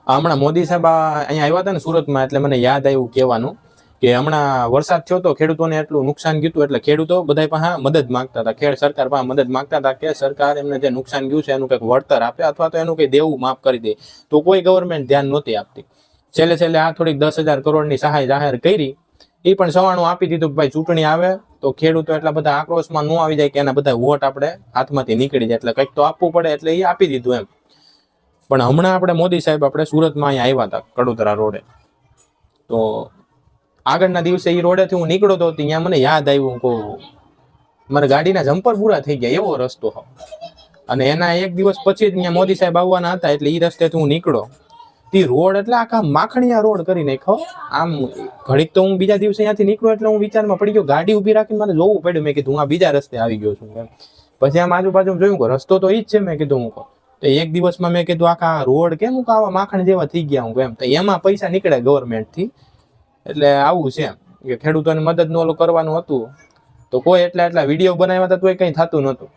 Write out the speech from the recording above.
હમણાં મોદી સાહેબ અહીંયા આવ્યા હતા ને સુરતમાં, એટલે મને યાદ આવ્યું કહેવાનું કે હમણાં વરસાદ થયો તો ખેડૂતોને એટલું નુકસાન ગયું એટલે ખેડૂતો બધા પાસે મદદ માંગતા હતા, સરકાર પાસે મદદ માંગતા હતા કે સરકાર એમને જે નુકસાન ગયું છે એનું કંઈક વળતર આપે અથવા તો એનું કંઈ દેવું માફ કરી દે. તો કોઈ ગવર્મેન્ટ ધ્યાન નહોતી આપતી. છેલ્લે આ થોડીક 10,000 કરોડની સહાય જાહેર કરી, એ પણ સવાણું આપી દીધું કે ભાઈ ચૂંટણી આવે તો ખેડૂતો એટલા બધા આક્રોશમાં ન આવી જાય કે એના બધા વોટ આપણે હાથમાંથી નીકળી જાય, એટલે કંઈક તો આપવું પડે, એટલે એ આપી દીધું એમ. પણ હમણાં આપણે મોદી સાહેબ આપણે સુરતમાં અહીંયા આવ્યા હતા કડોદરા રોડે, તો આગળના દિવસે એ રોડેથી હું નીકળો તો ત્યાં મને યાદ આવ્યું કે મારા ગાડીના જમ્પર પૂરા થઈ ગયા એવો રસ્તો હતો. અને એના એક દિવસ પછી જ ત્યાં મોદી સાહેબ આવવાના હતા એટલે એ રસ્તેથી હું નીકળો, તે રોડ એટલે આખા માખણીયા રોડ કરી નાખ્યો. આમ ઘડીક તો હું બીજા દિવસે ત્યાંથી નીકળ્યો એટલે હું વિચારમાં પડી ગયો, ગાડી ઊભી રાખીને મને જોવું પડ્યું. મેં કીધું હું આ બીજા રસ્તે આવી ગયો છું એમ. પછી આમ આજુબાજુ જોયું કે રસ્તો તો ઈ જ છે. મેં કીધું હું તો એક દિવસમાં મેં કીધું આખા રોડ કેમ આવા માખણ જેવા થઈ ગયા હું એમ. તો એમાં પૈસા નીકળે ગવર્મેન્ટથી, એટલે આવું છે કે ખેડૂતોને મદદ નું ઓલું કરવાનું હતું તો કોઈ એટલા વિડીયો બનાવ્યા હતા તોય કંઈ થતું નહોતું.